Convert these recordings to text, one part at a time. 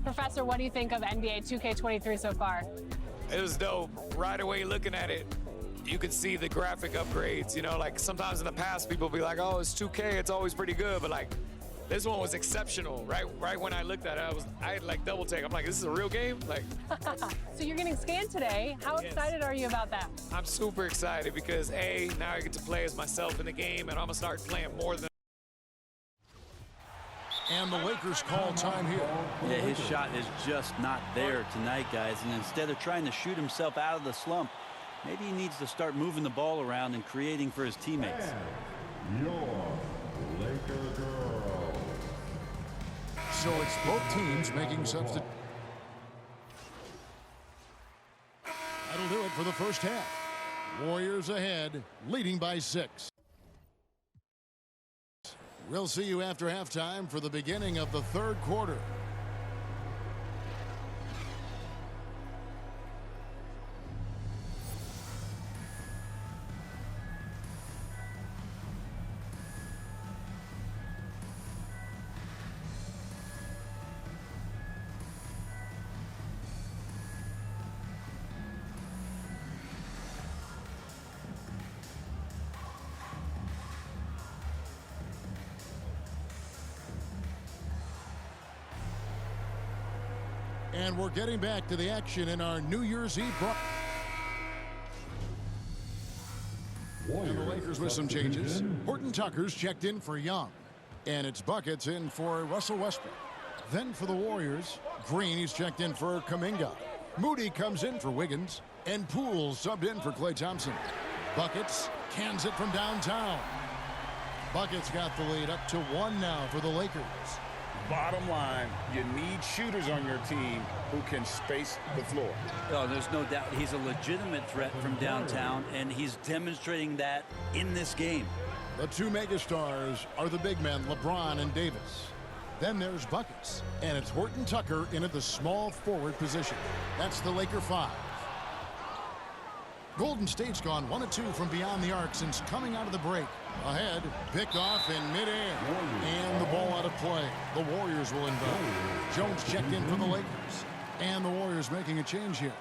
Professor, what do you think of NBA 2K23 so far? It was dope. Right away looking at it, you could see the graphic upgrades. You know, like sometimes in the past people be like, oh, it's 2K, it's always pretty good, but like this one was exceptional. Right when I looked at it, I had like double take. I'm like, this is a real game? Like So you're getting scanned today. How excited are you about that? I'm super excited because now I get to play as myself in the game, and I'm gonna start playing more than. And the Lakers call time here. Yeah, his shot is just not there tonight, guys. And instead of trying to shoot himself out of the slump, maybe he needs to start moving the ball around and creating for his teammates. Your Laker girl. So it's both teams making substitutions. That'll do it for the first half. Warriors ahead, leading by 6. We'll see you after halftime for the beginning of the third quarter. And we're getting back to the action in our New Year's Eve. And the Lakers with some changes. Horton Tucker's checked in for Young. And it's Buckets in for Russell Westbrook. Then for the Warriors, Green, he's checked in for Kuminga. Moody comes in for Wiggins. And Poole subbed in for Klay Thompson. Buckets cans it from downtown. Buckets got the lead up to 1 now for the Lakers. Bottom line, you need shooters on your team who can space the floor. Oh, there's no doubt he's a legitimate threat from downtown, and he's demonstrating that in this game. The two megastars are the big men, LeBron and Davis. Then there's Buckets, and it's Horton Tucker in at the small forward position. That's the Laker 5. Golden State's gone 1 of 2 from beyond the arc since coming out of the break. Ahead, picked off in midair, and the ball out of play. The Warriors will inbound. Jones checked in for the Lakers, and the Warriors making a change here.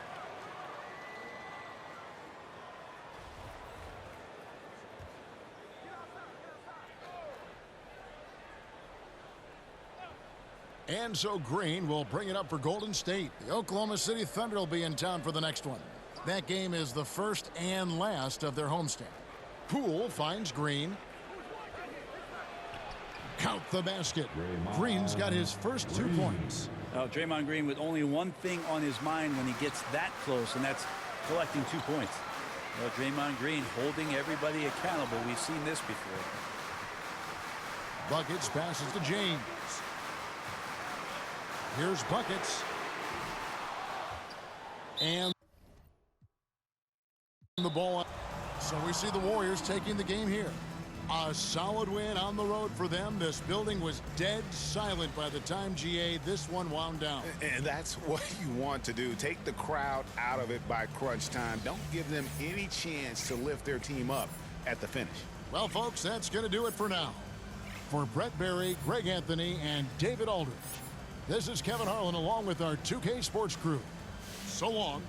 And so Green will bring it up for Golden State. The Oklahoma City Thunder will be in town for the next one. That game is the first and last of their homestand. Poole finds Green. Count the basket. Green's got his first 2 points. Draymond Green with only one thing on his mind when he gets that close, and that's collecting 2 points. Draymond Green holding everybody accountable. We've seen this before. Buckets passes to James. Here's Buckets. And the ball. So we see the Warriors taking the game here. A solid win on the road for them. This building was dead silent by the time this one wound down. And that's what you want to do. Take the crowd out of it by crunch time. Don't give them any chance to lift their team up at the finish. Well, folks, that's going to do it for now. For Brett Berry, Greg Anthony, and David Aldridge, this is Kevin Harlan along with our 2K Sports crew. So long.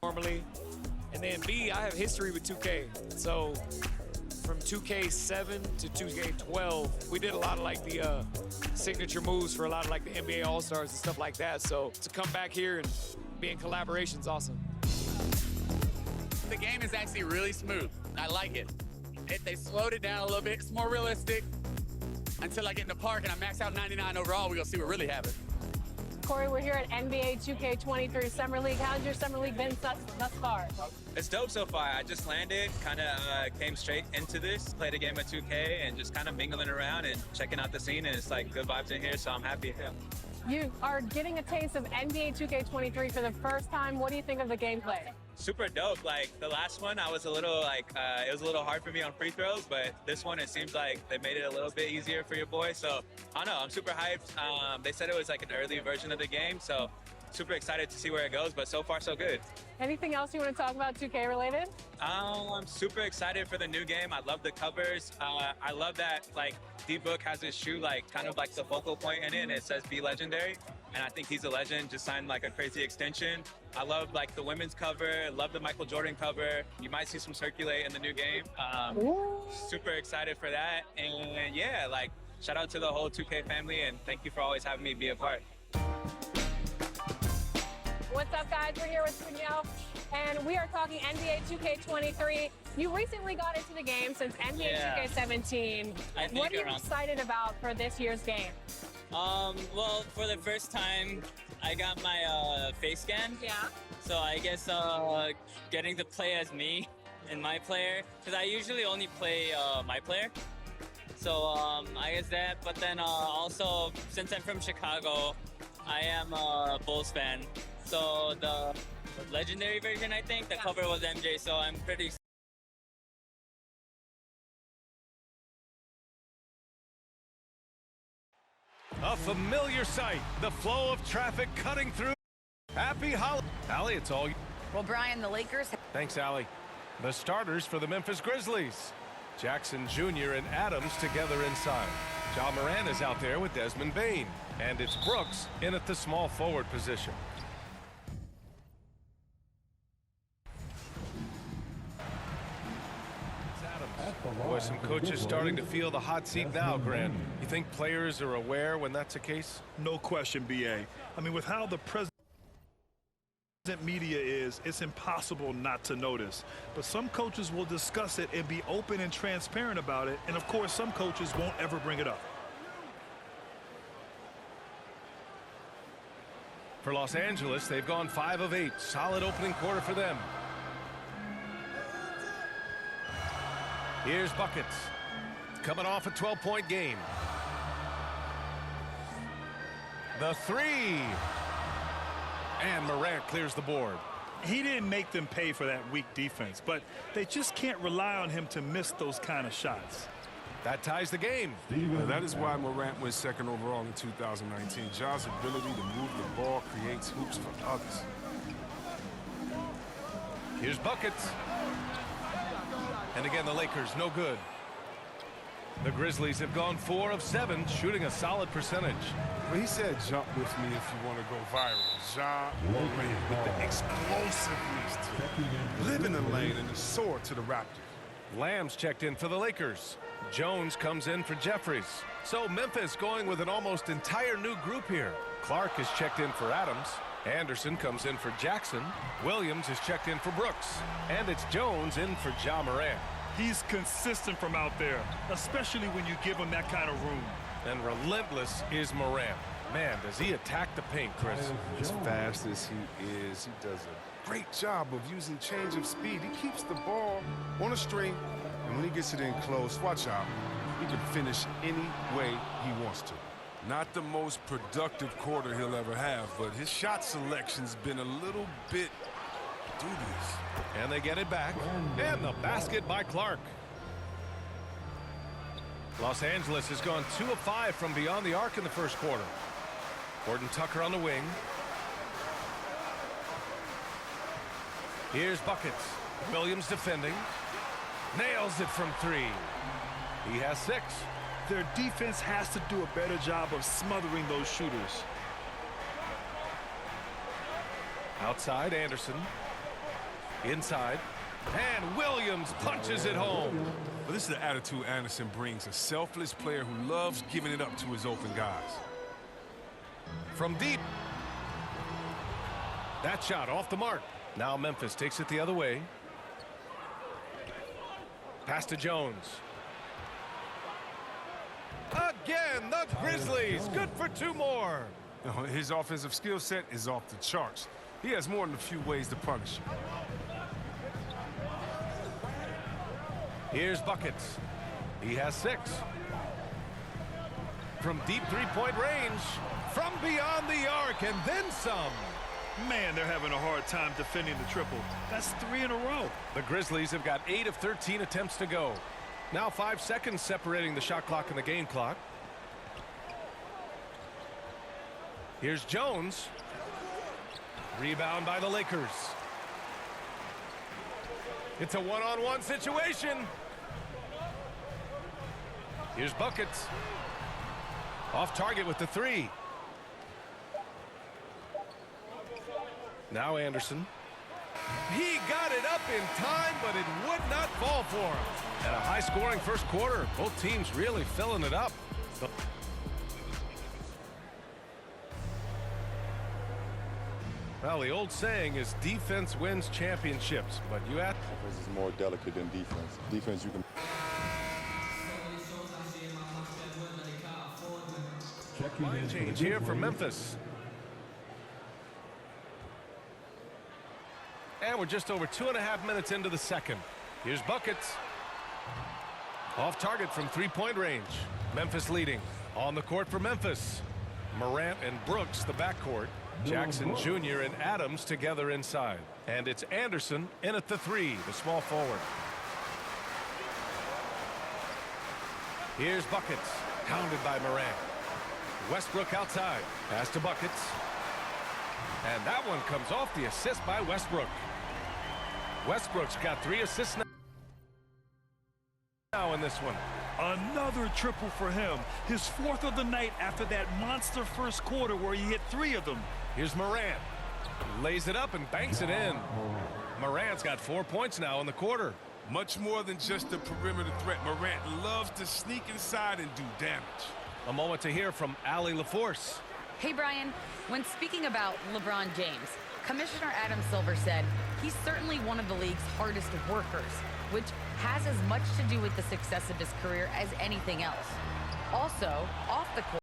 normally. And then B, I have history with 2K. So from 2K7 to 2K12, we did a lot of like the signature moves for a lot of like the NBA All-Stars and stuff like that. So to come back here and be in collaboration is awesome. The game is actually really smooth. I like it. They slowed it down a little bit. It's more realistic. Until I get in the park and I max out 99 overall, we're gonna see what really happens. Corey, we're here at NBA 2K23 Summer League. How's your Summer League been thus far? It's dope so far. I just landed, kind of came straight into this, played a game of 2K, and just kind of mingling around and checking out the scene, and it's like good vibes in here, so I'm happy. You are getting a taste of NBA 2K23 for the first time. What do you think of the gameplay? Super dope. Like the last one, I was a little like, it was a little hard for me on free throws, but this one, it seems like they made it a little bit easier for your boy. So I don't know, I'm super hyped. They said it was like an early version of the game, so super excited to see where it goes, but so far so good. Anything else you want to talk about 2K related? I'm super excited for the new game. I love the covers. I love that like D-Book has his shoe like kind of like the focal point in it, and it says "Be Legendary," and I think he's a legend. Just signed like a crazy extension. I love like the women's cover. Love the Michael Jordan cover. You might see some circulate in the new game. Super excited for that, and yeah, like shout out to the whole 2K family, and thank you for always having me be a part. What's up, guys? We're here with Danielle, and we are talking NBA 2K23. You recently got into the game since NBA 2K17. What are you excited about for this year's game? Well, for the first time, I got my face scan. Yeah. So I guess getting to play as me and my player, because I usually only play my player. So I guess that, but then also, since I'm from Chicago, I am a Bulls fan. So the legendary version, I think, the cover was MJ, so I'm pretty A familiar sight, the flow of traffic cutting through. Happy holiday. Allie, it's all you. Well, Brian, the Lakers. Thanks, Allie. The starters for the Memphis Grizzlies. Jackson Jr. and Adams together inside. Ja Morant is out there with Desmond Bane. And it's Brooks in at the small forward position. Boy, some coaches starting to feel the hot seat now, Grant. You think players are aware when that's the case? No question, BA. I mean, with how the present media is, it's impossible not to notice. But some coaches will discuss it and be open and transparent about it. And, of course, some coaches won't ever bring it up. For Los Angeles, they've gone 5 of 8. Solid opening quarter for them. Here's buckets. Coming off a 12-point game. The three. And Morant clears the board. He didn't make them pay for that weak defense, but they just can't rely on him to miss those kind of shots. That ties the game. That is why Morant was second overall in 2019. Ja's ability to move the ball creates hoops for others. Here's buckets. And again, the Lakers no good. The Grizzlies have gone 4 of 7, shooting a solid percentage. Well, he said jump with me if you want to go viral. Ja Morant with the explosiveness to live in the lane and to soar to the Raptors. Lamb's checked in for the Lakers. Jones comes in for Jeffries. So Memphis going with an almost entire new group here. Clark is checked in for Adams. Anderson comes in for Jackson. Williams is checked in for Brooks. And it's Jones in for Ja Morant. He's consistent from out there, especially when you give him that kind of room. And relentless is Morant. Man, does he attack the paint, Chris. As fast as he is, he does a great job of using change of speed. He keeps the ball on a string, and when he gets it in close, watch out. He can finish any way he wants to. Not the most productive quarter he'll ever have, but his shot selection's been a little bit dubious. And they get it back. And the basket by Clark. Los Angeles has gone 2 of 5 from beyond the arc in the first quarter. Gordon Tucker on the wing. Here's buckets. Williams defending. Nails it from 3. He has 6. Their defense has to do a better job of smothering those shooters. Outside, Anderson. Inside. And Williams punches it home. But this is the attitude Anderson brings, a selfless player who loves giving it up to his open guys. From deep. That shot off the mark. Now Memphis takes it the other way. Pass to Jones. Again, the Grizzlies. Good for 2 more. His offensive skill set is off the charts. He has more than a few ways to punish you. Here's Buckets. He has 6. From deep 3-point range. From beyond the arc and then some. Man, they're having a hard time defending the triple. That's 3 in a row. The Grizzlies have got 8 of 13 attempts to go. Now 5 seconds separating the shot clock and the game clock. Here's Jones. Rebound by the Lakers. It's a one-on-one situation. Here's Buckets. Off target with the 3. Now Anderson. He got it up in time, but it would not fall for him. And a high-scoring first quarter. Both teams really filling it up. Well, the old saying is defense wins championships, but you have... Offense is more delicate than defense. Defense, you can... Line change here for Memphis. And we're just over 2.5 minutes into the second. Here's Buckets. Off target from 3-point range. Memphis leading. On the court for Memphis. Morant and Brooks, the backcourt. Jackson Jr. and Adams together inside. And it's Anderson in at the 3, the small forward. Here's Buckets. Pounded by Morant. Westbrook outside. Pass to Buckets. And that one comes off the assist by Westbrook. Westbrook's got 3 assists now in this one. Another triple for him. His 4th of the night after that monster first quarter where he hit 3 of them. Here's Morant. Lays it up and banks it in. Morant's got 4 points now in the quarter. Much more than just a perimeter threat. Morant loves to sneak inside and do damage. A moment to hear from Allie LaForce. Hey, Brian. When speaking about LeBron James, Commissioner Adam Silver said he's certainly one of the league's hardest workers, which has as much to do with the success of his career as anything else. Also, off the court,